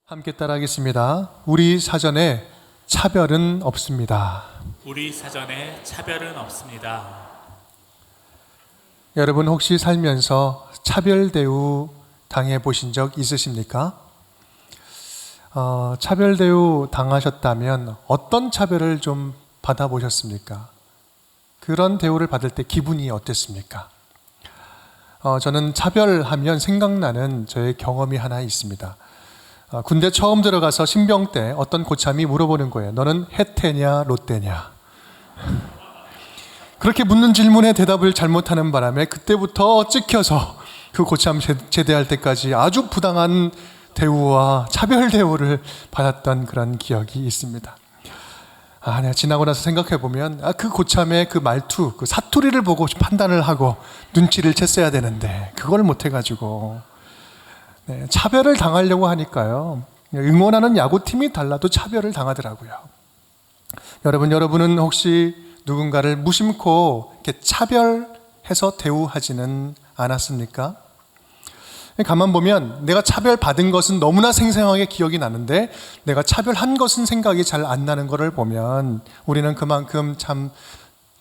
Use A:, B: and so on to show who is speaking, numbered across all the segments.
A: 함께 따라하겠습니다. 우리 사전에 차별은 없습니다.
B: 우리 사전에 차별은 없습니다.
A: 여러분 혹시 살면서 차별 대우 당해 보신 적 있으십니까? 차별 대우 당하셨다면 어떤 차별을 좀 받아보셨습니까? 그런 대우를 받을 때 기분이 어땠습니까? 저는 차별하면 생각나는 저의 경험이 하나 있습니다. 군대 처음 들어가서 신병 때 어떤 고참이 물어보는 거예요. 너는 혜태냐 롯데냐? 그렇게 묻는 질문에 대답을 잘못하는 바람에 그때부터 찍혀서 그 고참 제대할 때까지 아주 부당한 대우와 차별 대우를 받았던 그런 기억이 있습니다. 내가 지나고 나서 생각해 보면 그 고참의 그 말투, 그 사투리를 보고 판단을 하고 눈치를 챘어야 되는데 그걸 못 해가지고 차별을 당하려고 하니까요. 응원하는 야구팀이 달라도 차별을 당하더라고요. 여러분은 혹시 누군가를 무심코 이렇게 차별해서 대우하지는 않았습니까? 가만 보면 내가 차별받은 것은 너무나 생생하게 기억이 나는데 내가 차별한 것은 생각이 잘 안 나는 것을 보면 우리는 그만큼 참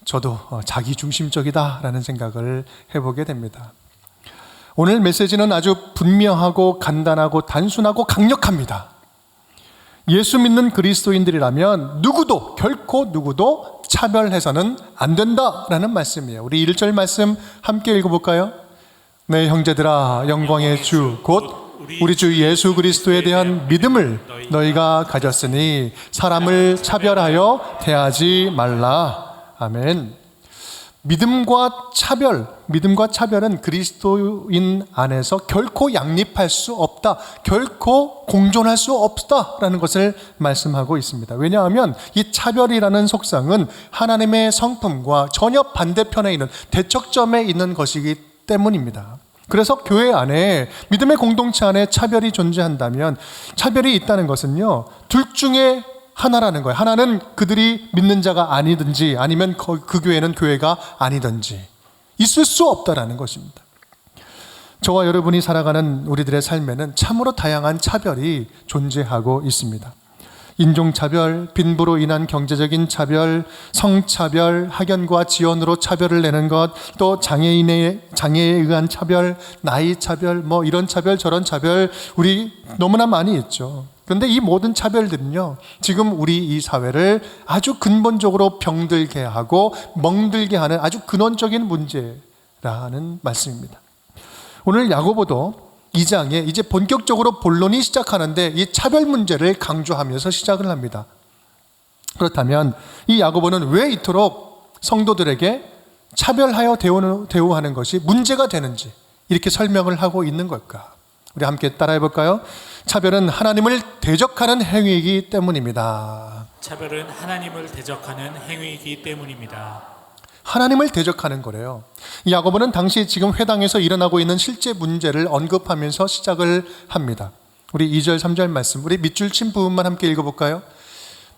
A: 저도 자기중심적이다라는 생각을 해보게 됩니다. 오늘 메시지는 아주 분명하고 간단하고 단순하고 강력합니다. 예수 믿는 그리스도인들이라면 결코 누구도 차별해서는 안 된다라는 말씀이에요. 우리 1절 말씀 함께 읽어볼까요? 네, 형제들아, 영광의 주 곧 우리 주 예수 그리스도에 대한 믿음을 너희가 가졌으니 사람을 차별하여 대하지 말라. 아멘. 믿음과 차별은 그리스도인 안에서 결코 양립할 수 없다, 결코 공존할 수 없다라는 것을 말씀하고 있습니다. 왜냐하면 이 차별이라는 속성은 하나님의 성품과 전혀 반대편에 있는 대척점에 있는 것이기 때문입니다. 그래서 교회 안에, 믿음의 공동체 안에 차별이 존재한다면 차별이 있다는 것은요, 둘 중에 하나라는 거예요. 하나는 그들이 믿는 자가 아니든지 아니면 그 교회는 교회가 아니든지 있을 수 없다라는 것입니다. 저와 여러분이 살아가는 우리들의 삶에는 참으로 다양한 차별이 존재하고 있습니다. 인종차별, 빈부로 인한 경제적인 차별, 성차별, 학연과 지연으로 차별을 내는 것, 또 장애에 의한 차별, 나이 차별, 이런 차별 저런 차별 우리 너무나 많이 있죠. 그런데 이 모든 차별들은요, 지금 우리 이 사회를 아주 근본적으로 병들게 하고 멍들게 하는 아주 근원적인 문제라는 말씀입니다. 오늘 야고보도 2장에 이제 본격적으로 본론이 시작하는데 이 차별 문제를 강조하면서 시작을 합니다. 그렇다면 이 야고보는 왜 이토록 성도들에게 차별하여 대우하는 것이 문제가 되는지 이렇게 설명을 하고 있는 걸까? 우리 함께 따라해 볼까요? 차별은 하나님을 대적하는 행위이기 때문입니다.
B: 차별은 하나님을 대적하는 행위이기 때문입니다.
A: 하나님을 대적하는 거래요. 야고보는 당시 지금 회당에서 일어나고 있는 실제 문제를 언급하면서 시작을 합니다. 우리 2절 3절 말씀, 우리 밑줄 친 부분만 함께 읽어볼까요?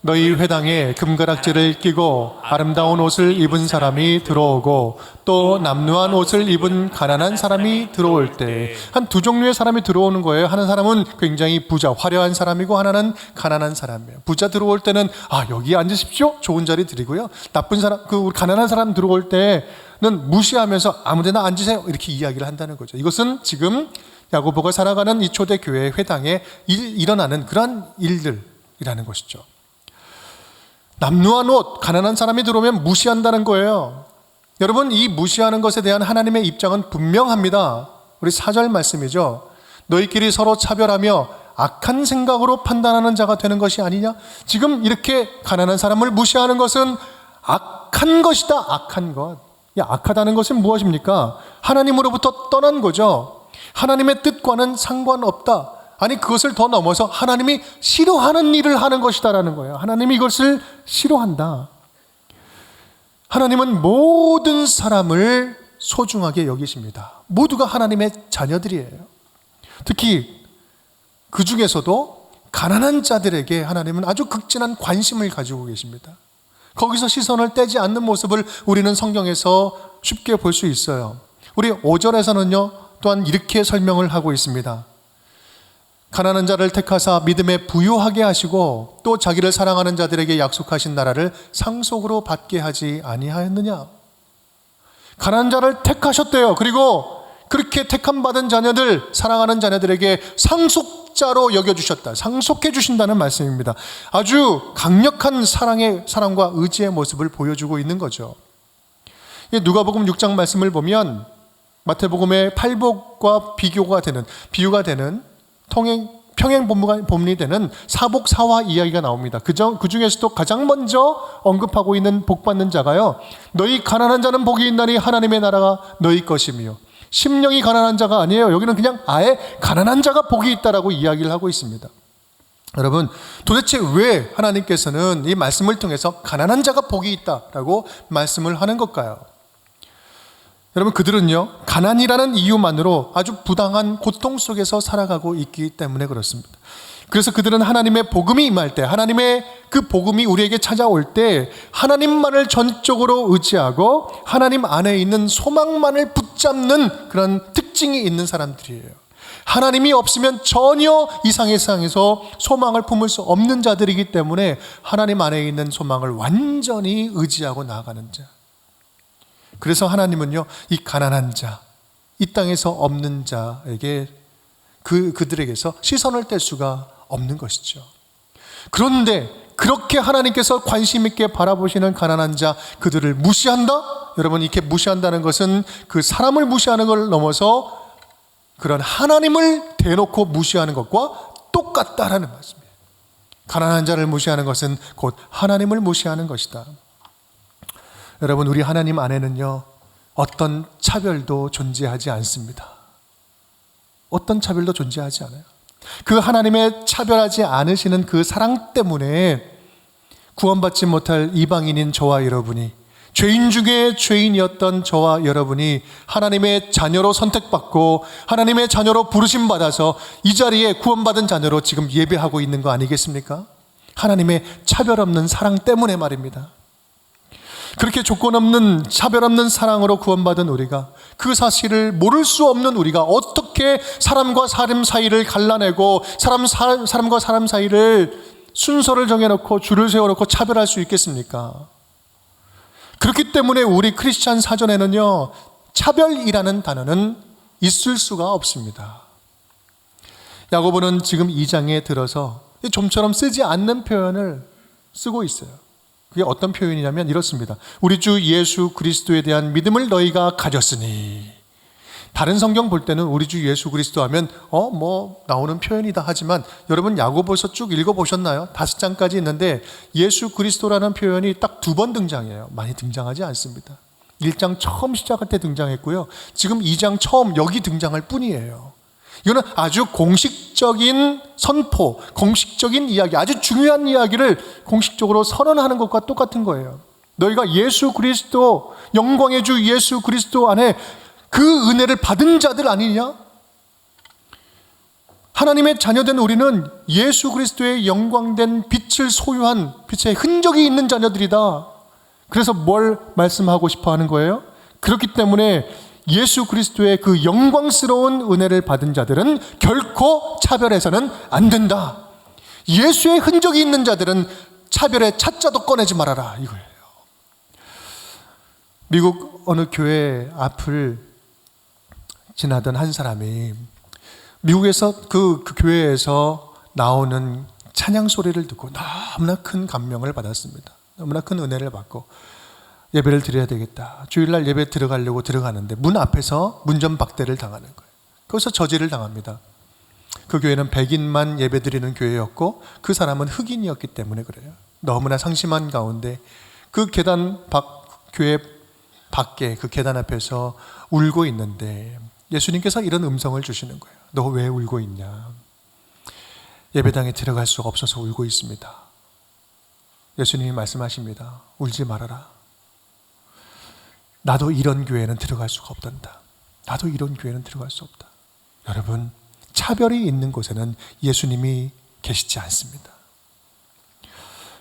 A: 너희 회당에 금가락지를 끼고 아름다운 옷을 입은 사람이 들어오고 또 남루한 옷을 입은 가난한 사람이 들어올 때, 한 두 종류의 사람이 들어오는 거예요. 하는 사람은 굉장히 부자, 화려한 사람이고 하나는 가난한 사람이에요. 부자 들어올 때는 여기 앉으십시오, 좋은 자리 드리고요. 나쁜 사람, 가난한 사람 들어올 때는 무시하면서 아무데나 앉으세요, 이렇게 이야기를 한다는 거죠. 이것은 지금 야고보가 살아가는 이 초대교회 회당에 일어나는 그런 일들이라는 것이죠. 남루한 옷, 가난한 사람이 들어오면 무시한다는 거예요. 여러분, 이 무시하는 것에 대한 하나님의 입장은 분명합니다. 우리 4절 말씀이죠. 너희끼리 서로 차별하며 악한 생각으로 판단하는 자가 되는 것이 아니냐? 지금 이렇게 가난한 사람을 무시하는 것은 악한 것이다. 악한 것. 악하다는 것은 무엇입니까? 하나님으로부터 떠난 거죠. 하나님의 뜻과는 상관없다. 아니, 그것을 더 넘어서 하나님이 싫어하는 일을 하는 것이다라는 거예요. 하나님이 이것을 싫어한다. 하나님은 모든 사람을 소중하게 여기십니다. 모두가 하나님의 자녀들이에요. 특히 그 중에서도 가난한 자들에게 하나님은 아주 극진한 관심을 가지고 계십니다. 거기서 시선을 떼지 않는 모습을 우리는 성경에서 쉽게 볼 수 있어요. 우리 5절에서는요, 또한 이렇게 설명을 하고 있습니다. 가난한 자를 택하사 믿음에 부유하게 하시고 또 자기를 사랑하는 자들에게 약속하신 나라를 상속으로 받게 하지 아니하였느냐. 가난한 자를 택하셨대요. 그리고 그렇게 택함 받은 자녀들, 사랑하는 자녀들에게 상속자로 여겨주셨다. 상속해 주신다는 말씀입니다. 아주 강력한 사랑과 의지의 모습을 보여주고 있는 거죠. 누가복음 6장 말씀을 보면 마태복음의 팔복과 비유가 되는 평행 본문이 되는 사복사화 이야기가 나옵니다. 그 중에서도 가장 먼저 언급하고 있는 복받는 자가요, 너희 가난한 자는 복이 있나니 하나님의 나라가 너희 것이며, 심령이 가난한 자가 아니에요. 여기는 그냥 아예 가난한 자가 복이 있다라고 이야기를 하고 있습니다. 여러분, 도대체 왜 하나님께서는 이 말씀을 통해서 가난한 자가 복이 있다라고 말씀을 하는 걸까요? 여러분, 그들은요, 가난이라는 이유만으로 아주 부당한 고통 속에서 살아가고 있기 때문에 그렇습니다. 그래서 그들은 하나님의 복음이 임할 때, 하나님의 그 복음이 우리에게 찾아올 때 하나님만을 전적으로 의지하고 하나님 안에 있는 소망만을 붙잡는 그런 특징이 있는 사람들이에요. 하나님이 없으면 전혀 이 세상에서 소망을 품을 수 없는 자들이기 때문에 하나님 안에 있는 소망을 완전히 의지하고 나아가는 자. 그래서 하나님은요, 이 가난한 자, 이 땅에서 없는 자에게 그들에게서 시선을 뗄 수가 없는 것이죠. 그런데 그렇게 하나님께서 관심 있게 바라보시는 가난한 자, 그들을 무시한다? 여러분, 이렇게 무시한다는 것은 그 사람을 무시하는 걸 넘어서 그런 하나님을 대놓고 무시하는 것과 똑같다라는 말씀이에요. 가난한 자를 무시하는 것은 곧 하나님을 무시하는 것이다. 여러분, 우리 하나님 안에는요, 어떤 차별도 존재하지 않습니다. 어떤 차별도 존재하지 않아요. 그 하나님의 차별하지 않으시는 그 사랑 때문에 구원받지 못할 이방인인 저와 여러분이, 죄인 중에 죄인이었던 저와 여러분이 하나님의 자녀로 선택받고 하나님의 자녀로 부르심받아서 이 자리에 구원받은 자녀로 지금 예배하고 있는 거 아니겠습니까? 하나님의 차별 없는 사랑 때문에 말입니다. 그렇게 조건 없는, 차별 없는 사랑으로 구원받은 우리가, 그 사실을 모를 수 없는 우리가 어떻게 사람과 사람 사이를 갈라내고 사람과 사람 사이를 순서를 정해놓고 줄을 세워놓고 차별할 수 있겠습니까? 그렇기 때문에 우리 크리스찬 사전에는요, 차별이라는 단어는 있을 수가 없습니다. 야고보는 지금 2장에 들어서 좀처럼 쓰지 않는 표현을 쓰고 있어요. 그게 어떤 표현이냐면 이렇습니다. 우리 주 예수 그리스도에 대한 믿음을 너희가 가졌으니. 다른 성경 볼 때는 우리 주 예수 그리스도 하면 나오는 표현이다 하지만, 여러분 야고보서 쭉 읽어보셨나요? 5장까지 있는데 예수 그리스도라는 표현이 딱 2번 등장해요. 많이 등장하지 않습니다. 1장 처음 시작할 때 등장했고요, 지금 2장 처음 여기 등장할 뿐이에요. 이거는 아주 공식적인 선포, 공식적인 이야기, 아주 중요한 이야기를 공식적으로 선언하는 것과 똑같은 거예요. 너희가 예수 그리스도, 영광의 주 예수 그리스도 안에 그 은혜를 받은 자들 아니냐? 하나님의 자녀된 우리는 예수 그리스도의 영광된 빛을 소유한, 빛의 흔적이 있는 자녀들이다. 그래서 뭘 말씀하고 싶어 하는 거예요? 그렇기 때문에 예수 그리스도의 그 영광스러운 은혜를 받은 자들은 결코 차별해서는 안 된다. 예수의 흔적이 있는 자들은 차별의 차자도 꺼내지 말아라, 이거예요. 미국 어느 교회 앞을 지나던 한 사람이 미국에서 그 교회에서 나오는 찬양 소리를 듣고 너무나 큰 감명을 받았습니다. 너무나 큰 은혜를 받고 예배를 드려야 되겠다. 주일날 예배 들어가려고 들어가는데 문 앞에서 문전박대를 당하는 거예요. 거기서 저지를 당합니다. 그 교회는 백인만 예배 드리는 교회였고 그 사람은 흑인이었기 때문에 그래요. 너무나 상심한 가운데 그 교회 밖에 그 계단 앞에서 울고 있는데 예수님께서 이런 음성을 주시는 거예요. 너 왜 울고 있냐? 예배당에 들어갈 수가 없어서 울고 있습니다. 예수님이 말씀하십니다. 울지 말아라. 나도 이런 교회는 들어갈 수가 없단다. 나도 이런 교회는 들어갈 수 없다. 여러분, 차별이 있는 곳에는 예수님이 계시지 않습니다.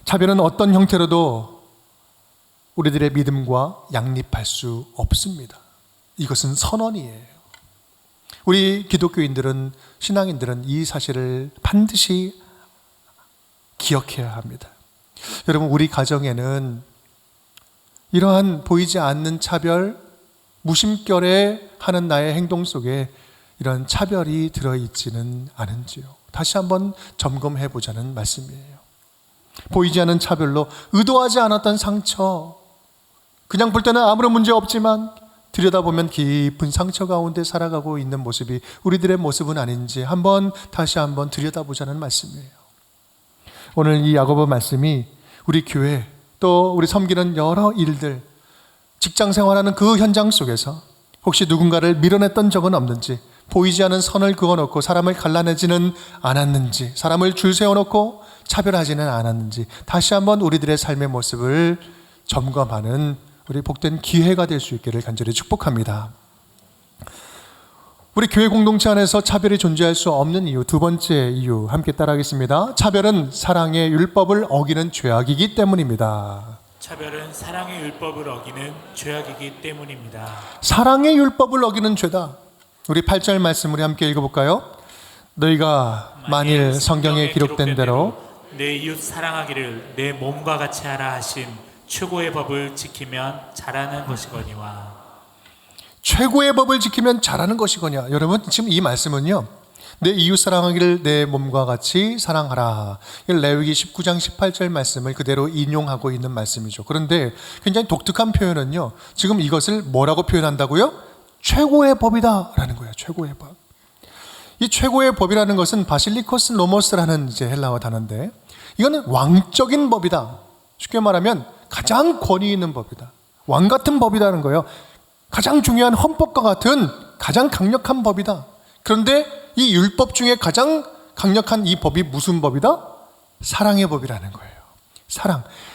A: 차별은 어떤 형태로도 우리들의 믿음과 양립할 수 없습니다. 이것은 선언이에요. 우리 기독교인들은, 신앙인들은 이 사실을 반드시 기억해야 합니다. 여러분, 우리 가정에는 이러한 보이지 않는 차별, 무심결에 하는 나의 행동 속에 이런 차별이 들어있지는 않은지요. 다시 한번 점검해 보자는 말씀이에요. 보이지 않는 차별로 의도하지 않았던 상처, 그냥 볼 때는 아무런 문제 없지만 들여다보면 깊은 상처 가운데 살아가고 있는 모습이 우리들의 모습은 아닌지 다시 한번 들여다보자는 말씀이에요. 오늘 이 야고보 말씀이 우리 교회, 또 우리 섬기는 여러 일들, 직장 생활하는 그 현장 속에서 혹시 누군가를 밀어냈던 적은 없는지, 보이지 않은 선을 그어놓고 사람을 갈라내지는 않았는지, 사람을 줄 세워놓고 차별하지는 않았는지 다시 한번 우리들의 삶의 모습을 점검하는 우리 복된 기회가 될 수 있기를 간절히 축복합니다. 우리 교회 공동체 안에서 차별이 존재할 수 없는 이유, 두 번째 이유 함께 따라하겠습니다. 차별은 사랑의 율법을 어기는 죄악이기 때문입니다.
B: 차별은 사랑의 율법을 어기는 죄악이기 때문입니다.
A: 사랑의 율법을 어기는 죄다. 우리 8절 말씀 우리 함께 읽어볼까요? 너희가 만일 성경에 기록된 대로
B: 내 이웃 사랑하기를 내 몸과 같이 하라 하신 최고의 법을 지키면 잘하는 것이거니와.
A: 최고의 법을 지키면 잘하는 것이거냐. 여러분, 지금 이 말씀은요, 내 이웃 사랑하기를 내 몸과 같이 사랑하라, 레위기 19장 18절 말씀을 그대로 인용하고 있는 말씀이죠. 그런데 굉장히 독특한 표현은요, 지금 이것을 뭐라고 표현한다고요? 최고의 법이다 라는 거예요. 최고의 법. 이 최고의 법이라는 것은 바실리코스 노모스라는 이제 헬라어 단어인데, 이거는 왕적인 법이다. 쉽게 말하면 가장 권위 있는 법이다. 왕 같은 법이라는 거예요. 가장 중요한 헌법과 같은 가장 강력한 법이다. 그런데 이 율법 중에 가장 강력한 이 법이 무슨 법이다? 사랑의 법이라는 거예요.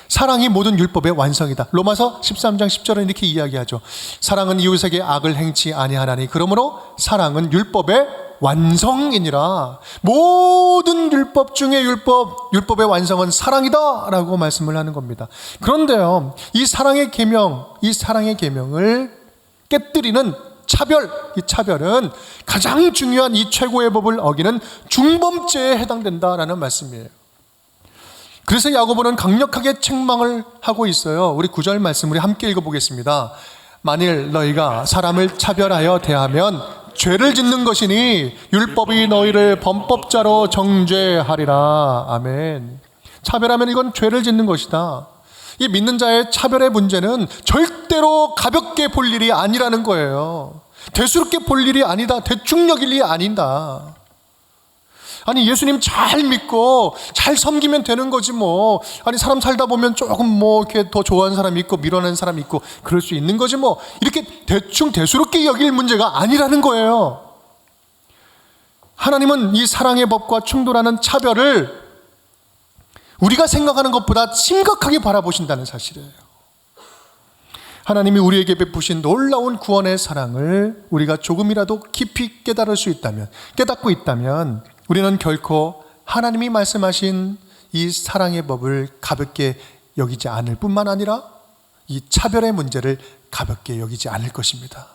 A: 사랑이 모든 율법의 완성이다. 로마서 13장 10절은 이렇게 이야기하죠. 사랑은 이웃에게 악을 행치 아니하나니 그러므로 사랑은 율법의 완성이니라. 모든 율법 중에 율법의 완성은 사랑이다 라고 말씀을 하는 겁니다. 그런데요, 이 사랑의 계명을 깨뜨리는 이 차별은 가장 중요한 이 최고의 법을 어기는 중범죄에 해당된다라는 말씀이에요. 그래서 야고보는 강력하게 책망을 하고 있어요. 우리 9절 말씀 우리 함께 읽어보겠습니다. 만일 너희가 사람을 차별하여 대하면 죄를 짓는 것이니 율법이 너희를 범법자로 정죄하리라. 아멘. 차별하면 이건 죄를 짓는 것이다. 이 믿는 자의 차별의 문제는 절대로 가볍게 볼 일이 아니라는 거예요. 대수롭게 볼 일이 아니다. 대충 여길 일이 아니다. 아니, 예수님 잘 믿고 잘 섬기면 되는 거지 뭐. 아니, 사람 살다 보면 조금 뭐 이렇게 더 좋아하는 사람이 있고 밀어내는 사람이 있고 그럴 수 있는 거지 뭐. 이렇게 대충 대수롭게 여길 문제가 아니라는 거예요. 하나님은 이 사랑의 법과 충돌하는 차별을 우리가 생각하는 것보다 심각하게 바라보신다는 사실이에요. 하나님이 우리에게 베푸신 놀라운 구원의 사랑을 우리가 조금이라도 깊이 깨닫고 있다면 우리는 결코 하나님이 말씀하신 이 사랑의 법을 가볍게 여기지 않을 뿐만 아니라 이 차별의 문제를 가볍게 여기지 않을 것입니다.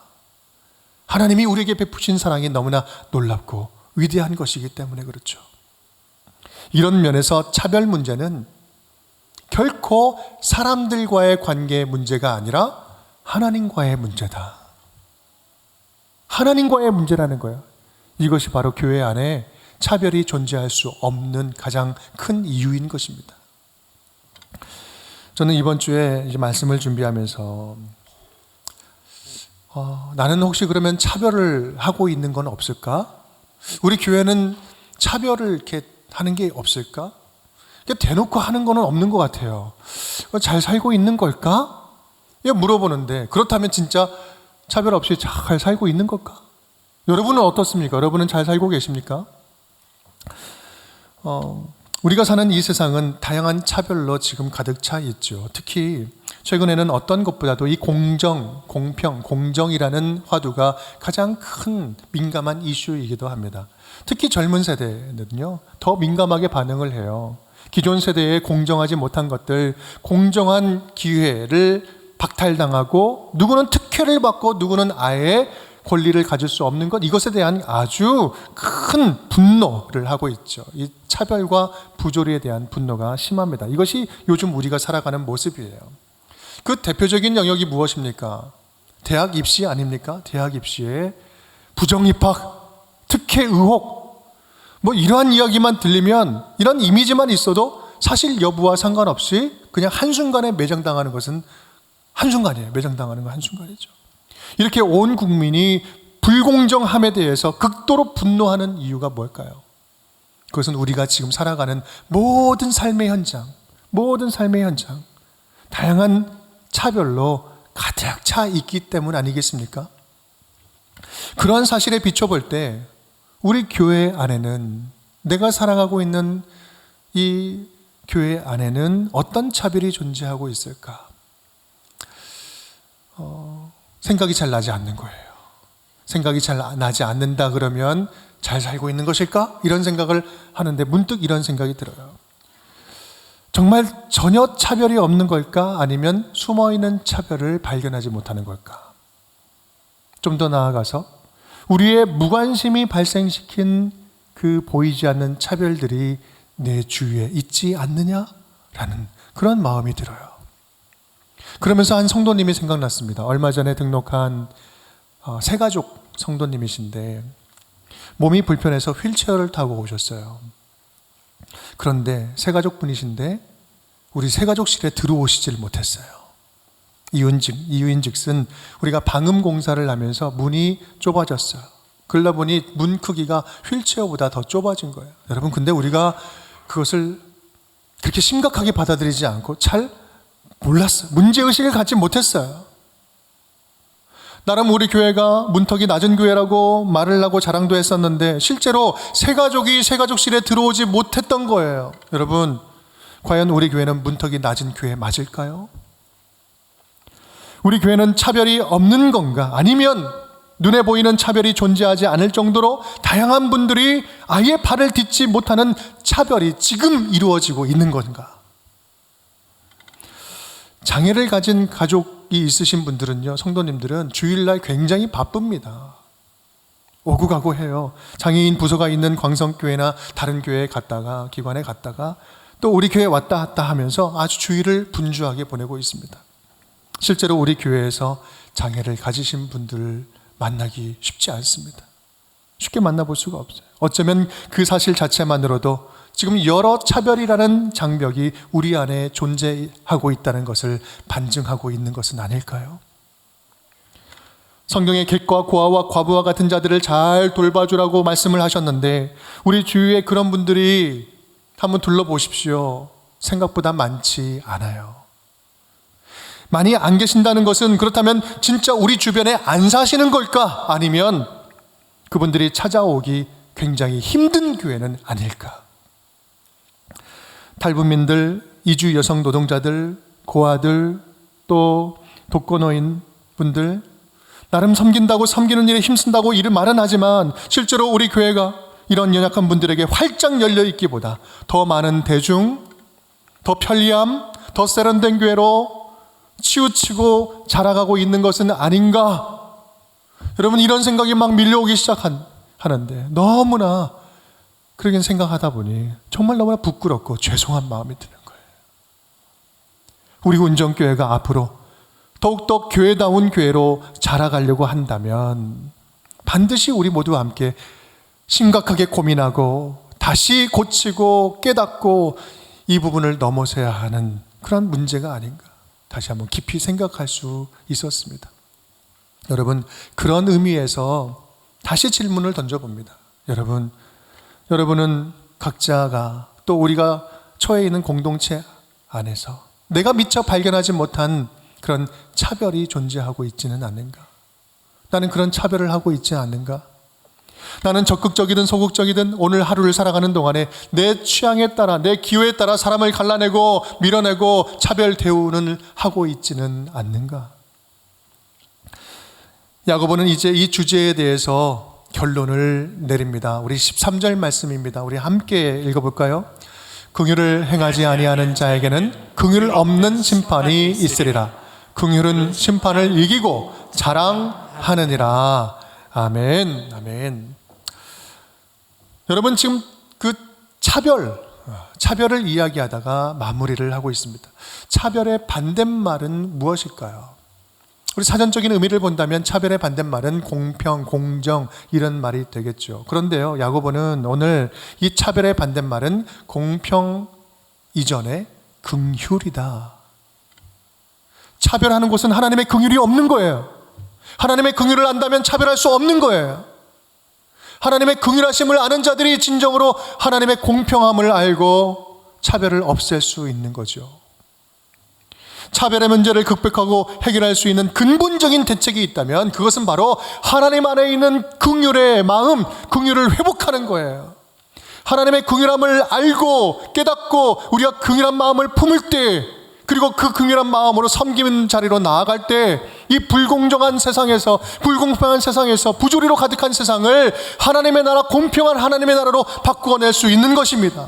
A: 하나님이 우리에게 베푸신 사랑이 너무나 놀랍고 위대한 것이기 때문에 그렇죠. 이런 면에서 차별 문제는 결코 사람들과의 관계의 문제가 아니라 하나님과의 문제다. 하나님과의 문제라는 거예요. 이것이 바로 교회 안에 차별이 존재할 수 없는 가장 큰 이유인 것입니다. 저는 이번 주에 이제 말씀을 준비하면서 나는 혹시 그러면 차별을 하고 있는 건 없을까? 우리 교회는 차별을 이렇게 하는 게 없을까? 대놓고 하는 거는 없는 것 같아요. 잘 살고 있는 걸까? 물어보는데, 그렇다면 진짜 차별 없이 잘 살고 있는 걸까? 여러분은 어떻습니까? 여러분은 잘 살고 계십니까? 우리가 사는 이 세상은 다양한 차별로 지금 가득 차 있죠. 특히 최근에는 어떤 것보다도 이 공정, 공평, 공정이라는 화두가 가장 큰 민감한 이슈이기도 합니다. 특히 젊은 세대는요, 더 민감하게 반응을 해요. 기존 세대에 공정하지 못한 것들, 공정한 기회를 박탈당하고 누구는 특혜를 받고 누구는 아예 권리를 가질 수 없는 것, 이것에 대한 아주 큰 분노를 하고 있죠. 이 차별과 부조리에 대한 분노가 심합니다. 이것이 요즘 우리가 살아가는 모습이에요. 그 대표적인 영역이 무엇입니까? 대학 입시 아닙니까? 대학 입시에 부정입학, 특혜 의혹, 뭐 이러한 이야기만 들리면, 이런 이미지만 있어도 사실 여부와 상관없이 그냥 한순간에 매장당하는 것은 한순간이에요. 매장당하는 건 한순간이죠. 이렇게 온 국민이 불공정함에 대해서 극도로 분노하는 이유가 뭘까요? 그것은 우리가 지금 살아가는 모든 삶의 현장, 다양한 차별로 가득 차 있기 때문 아니겠습니까? 그런 사실에 비춰볼 때 우리 교회 안에는, 내가 살아가고 있는 이 교회 안에는 어떤 차별이 존재하고 있을까? 생각이 잘 나지 않는 거예요. 생각이 잘 나지 않는다 그러면 잘 살고 있는 것일까? 이런 생각을 하는데 문득 이런 생각이 들어요. 정말 전혀 차별이 없는 걸까? 아니면 숨어있는 차별을 발견하지 못하는 걸까? 좀 더 나아가서 우리의 무관심이 발생시킨 그 보이지 않는 차별들이 내 주위에 있지 않느냐라는 그런 마음이 들어요. 그러면서 한 성도님이 생각났습니다. 얼마 전에 등록한 새가족 성도님이신데 몸이 불편해서 휠체어를 타고 오셨어요. 그런데 새가족 분이신데 우리 새가족실에 들어오시질 못했어요. 이유인즉슨 우리가 방음 공사를 하면서 문이 좁아졌어요. 그러다 보니 문 크기가 휠체어보다 더 좁아진 거예요. 여러분, 근데 우리가 그것을 그렇게 심각하게 받아들이지 않고 잘 몰랐어요. 문제의식을 갖지 못했어요. 나름 우리 교회가 문턱이 낮은 교회라고 말을 하고 자랑도 했었는데 실제로 새가족이 새가족실에 들어오지 못했던 거예요. 여러분, 과연 우리 교회는 문턱이 낮은 교회 맞을까요? 우리 교회는 차별이 없는 건가? 아니면 눈에 보이는 차별이 존재하지 않을 정도로 다양한 분들이 아예 발을 딛지 못하는 차별이 지금 이루어지고 있는 건가? 장애를 가진 가족이 있으신 분들은요, 성도님들은 주일날 굉장히 바쁩니다. 오고 가고 해요. 장애인 부서가 있는 광성교회나 다른 교회에 갔다가, 기관에 갔다가 또 우리 교회에 왔다 갔다 하면서 아주 주일을 분주하게 보내고 있습니다. 실제로 우리 교회에서 장애를 가지신 분들을 만나기 쉽지 않습니다. 쉽게 만나볼 수가 없어요. 어쩌면 그 사실 자체만으로도 지금 여러 차별이라는 장벽이 우리 안에 존재하고 있다는 것을 반증하고 있는 것은 아닐까요? 성경의 객과 고아와 과부와 같은 자들을 잘 돌봐주라고 말씀을 하셨는데 우리 주위에 그런 분들이 한번 둘러보십시오. 생각보다 많지 않아요. 많이 안 계신다는 것은 그렇다면 진짜 우리 주변에 안 사시는 걸까? 아니면 그분들이 찾아오기 굉장히 힘든 교회는 아닐까? 탈북민들, 이주 여성 노동자들, 고아들, 또 독거노인 분들, 나름 섬긴다고 섬기는 일에 힘쓴다고 일을 말은 하지만 실제로 우리 교회가 이런 연약한 분들에게 활짝 열려있기보다 더 많은 대중, 더 편리함, 더 세련된 교회로 치우치고 자라가고 있는 것은 아닌가? 여러분, 이런 생각이 막 밀려오기 시작하는데 너무나 그렇게 생각하다 보니 정말 너무나 부끄럽고 죄송한 마음이 드는 거예요. 우리 운정교회가 앞으로 더욱더 교회다운 교회로 자라가려고 한다면 반드시 우리 모두 함께 심각하게 고민하고 다시 고치고 깨닫고 이 부분을 넘어서야 하는 그런 문제가 아닌가, 다시 한번 깊이 생각할 수 있었습니다. 여러분, 그런 의미에서 다시 질문을 던져봅니다. 여러분은 각자가 또 우리가 처해 있는 공동체 안에서 내가 미처 발견하지 못한 그런 차별이 존재하고 있지는 않는가? 나는 그런 차별을 하고 있지 않는가? 나는 적극적이든 소극적이든 오늘 하루를 살아가는 동안에 내 취향에 따라, 내 기호에 따라 사람을 갈라내고 밀어내고 차별 대우는 하고 있지는 않는가? 야고보는 이제 이 주제에 대해서 결론을 내립니다. 우리 13절 말씀입니다. 우리 함께 읽어볼까요? 긍휼을 행하지 아니하는 자에게는 긍휼 없는 심판이 있으리라. 긍휼은 심판을 이기고 자랑하느니라. 아멘. 아멘. 여러분 지금 그 차별을 이야기하다가 마무리를 하고 있습니다. 차별의 반대말은 무엇일까요? 우리 사전적인 의미를 본다면 차별의 반대말은 공평, 공정 이런 말이 되겠죠. 그런데요, 야고보는 오늘 이 차별의 반대말은 공평 이전에 긍휼이다. 차별하는 곳은 하나님의 긍휼이 없는 거예요. 하나님의 긍휼을 안다면 차별할 수 없는 거예요. 하나님의 긍휼하심을 아는 자들이 진정으로 하나님의 공평함을 알고 차별을 없앨 수 있는 거죠. 차별의 문제를 극복하고 해결할 수 있는 근본적인 대책이 있다면 그것은 바로 하나님 안에 있는 긍휼의 마음, 긍휼을 회복하는 거예요. 하나님의 긍휼함을 알고 깨닫고 우리가 긍휼한 마음을 품을 때, 그리고 그 긍휼한 마음으로 섬기는 자리로 나아갈 때 이 불공정한 세상에서, 불공평한 세상에서, 부조리로 가득한 세상을 하나님의 나라, 공평한 하나님의 나라로 바꾸어낼 수 있는 것입니다.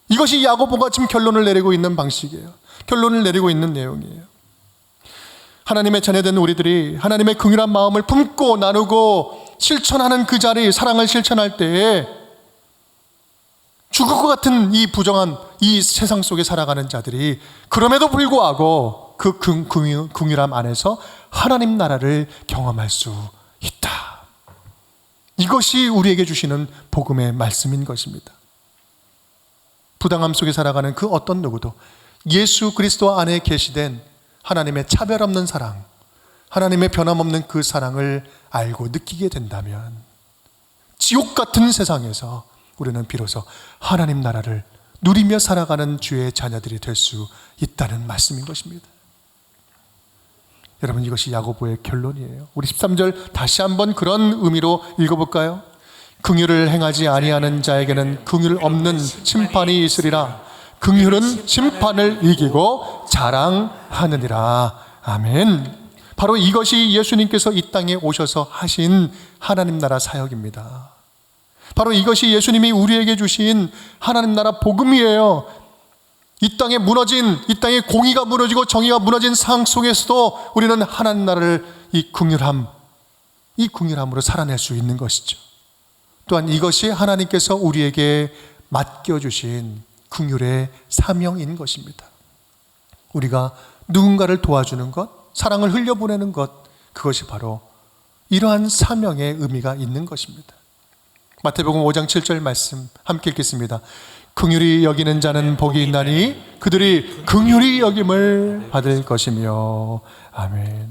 A: 이것이 야고보가 지금 결론을 내리고 있는 방식이에요. 결론을 내리고 있는 내용이에요. 하나님의 자녀된 우리들이 하나님의 긍휼한 마음을 품고 나누고 실천하는 그 자리, 사랑을 실천할 때에 죽을 것 같은 이 부정한 이 세상 속에 살아가는 자들이 그럼에도 불구하고 그 긍휼함 안에서 하나님 나라를 경험할 수 있다. 이것이 우리에게 주시는 복음의 말씀인 것입니다. 부당함 속에 살아가는 그 어떤 누구도 예수 그리스도 안에 계시된 하나님의 차별 없는 사랑, 하나님의 변함없는 그 사랑을 알고 느끼게 된다면 지옥 같은 세상에서 우리는 비로소 하나님 나라를 누리며 살아가는 주의 자녀들이 될 수 있다는 말씀인 것입니다. 여러분, 이것이 야고보의 결론이에요. 우리 13절 다시 한번 그런 의미로 읽어볼까요? 긍휼을 행하지 아니하는 자에게는 긍휼 없는 심판이 있으리라. 긍휼은 심판을 이기고 자랑하느니라. 아멘. 바로 이것이 예수님께서 이 땅에 오셔서 하신 하나님 나라 사역입니다. 바로 이것이 예수님이 우리에게 주신 하나님 나라 복음이에요. 이 땅에 무너진, 이 땅에 공의가 무너지고 정의가 무너진 상황 속에서도 우리는 하나님 나라를 이 긍휼함으로 살아낼 수 있는 것이죠. 또한 이것이 하나님께서 우리에게 맡겨주신 긍휼의 사명인 것입니다. 우리가 누군가를 도와주는 것, 사랑을 흘려보내는 것, 그것이 바로 이러한 사명의 의미가 있는 것입니다. 마태복음 5장 7절 말씀 함께 읽겠습니다. 긍휼히 여기는 자는 복이 있나니 그들이 긍휼히 여김을 받을 것이며. 아멘.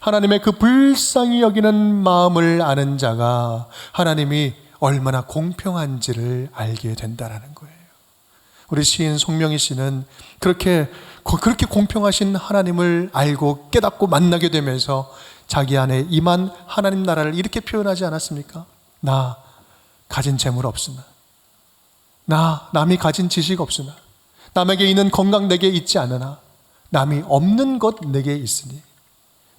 A: 하나님의 그 불쌍히 여기는 마음을 아는 자가 하나님이 얼마나 공평한지를 알게 된다는 거예요. 우리 시인 송명희 씨는 그렇게 공평하신 하나님을 알고 깨닫고 만나게 되면서 자기 안에 임한 하나님 나라를 이렇게 표현하지 않았습니까? 나 가진 재물 없으나, 나 남이 가진 지식 없으나, 남에게 있는 건강 내게 있지 않으나 남이 없는 것 내게 있으니,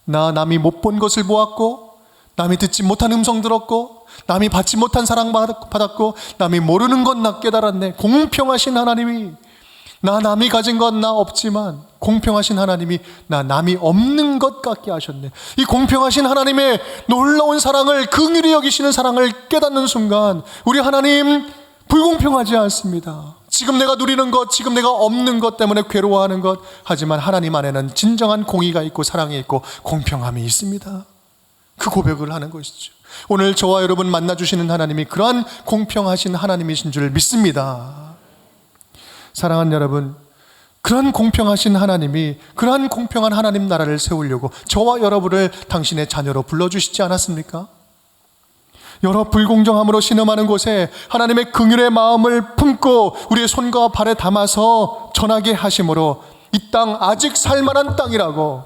A: 나 남이 못 본 것을 보았고, 남이 듣지 못한 음성 들었고, 남이 받지 못한 사랑 받았고, 남이 모르는 것 나 깨달았네. 공평하신 하나님이, 나 남이 가진 건 나 없지만 공평하신 하나님이 나 남이 없는 것 같게 하셨네. 이 공평하신 하나님의 놀라운 사랑을, 긍휼히 여기시는 사랑을 깨닫는 순간 우리 하나님 불공평하지 않습니다. 지금 내가 누리는 것, 지금 내가 없는 것 때문에 괴로워하는 것, 하지만 하나님 안에는 진정한 공의가 있고 사랑이 있고 공평함이 있습니다. 그 고백을 하는 것이죠. 오늘 저와 여러분 만나주시는 하나님이 그러한 공평하신 하나님이신 줄 믿습니다. 사랑하는 여러분, 그런 공평하신 하나님이 그러한 공평한 하나님 나라를 세우려고 저와 여러분을 당신의 자녀로 불러주시지 않았습니까? 여러 불공정함으로 신음하는 곳에 하나님의 긍휼의 마음을 품고 우리의 손과 발에 담아서 전하게 하심으로 이 땅 아직 살만한 땅이라고,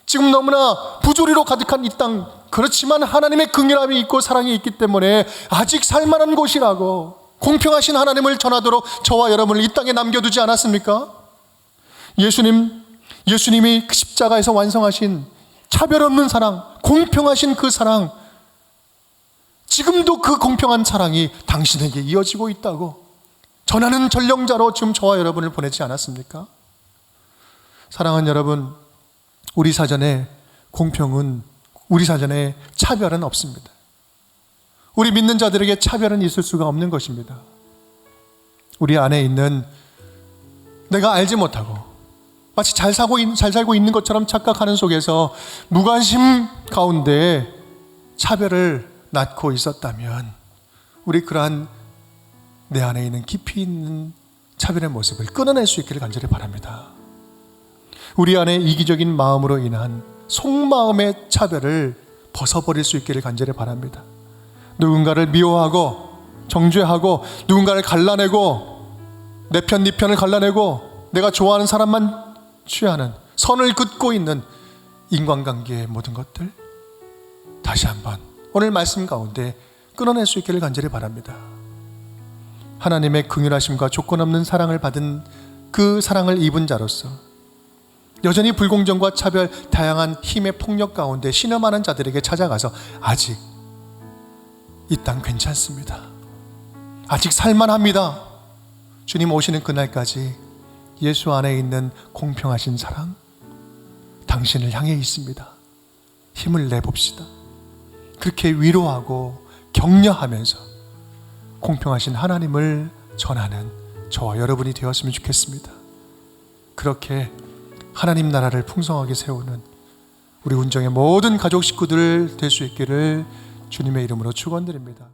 A: 지금 너무나 부조리로 가득한 이 땅, 그렇지만 하나님의 긍휼함이 있고 사랑이 있기 때문에 아직 살만한 곳이라고 공평하신 하나님을 전하도록 저와 여러분을 이 땅에 남겨두지 않았습니까? 예수님이 그 십자가에서 완성하신 차별 없는 사랑, 공평하신 그 사랑, 지금도 그 공평한 사랑이 당신에게 이어지고 있다고 전하는 전령자로 지금 저와 여러분을 보내지 않았습니까? 사랑하는 여러분, 우리 사전에 공평은, 우리 사전에 차별은 없습니다. 우리 믿는 자들에게 차별은 있을 수가 없는 것입니다. 우리 안에 있는 내가 알지 못하고 마치 잘 살고 있는 것처럼 착각하는 속에서 무관심 가운데 차별을 낳고 있었다면 우리 그러한 내 안에 있는 깊이 있는 차별의 모습을 끊어낼 수 있기를 간절히 바랍니다. 우리 안에 이기적인 마음으로 인한 속마음의 차별을 벗어버릴 수 있기를 간절히 바랍니다. 누군가를 미워하고 정죄하고 누군가를 갈라내고 내 편 네 편을 갈라내고 내가 좋아하는 사람만 취하는 선을 긋고 있는 인간관계의 모든 것들 다시 한번 오늘 말씀 가운데 끊어낼 수 있기를 간절히 바랍니다. 하나님의 긍휼하심과 조건 없는 사랑을 받은 그 사랑을 입은 자로서 여전히 불공정과 차별, 다양한 힘의 폭력 가운데 신음하는 자들에게 찾아가서 아직 이 땅 괜찮습니다. 아직 살만합니다. 주님 오시는 그날까지 예수 안에 있는 공평하신 사랑 당신을 향해 있습니다. 힘을 내봅시다. 그렇게 위로하고 격려하면서 공평하신 하나님을 전하는 저와 여러분이 되었으면 좋겠습니다. 그렇게 하나님 나라를 풍성하게 세우는 우리 운정의 모든 가족 식구들 될 수 있기를 주님의 이름으로 축원드립니다.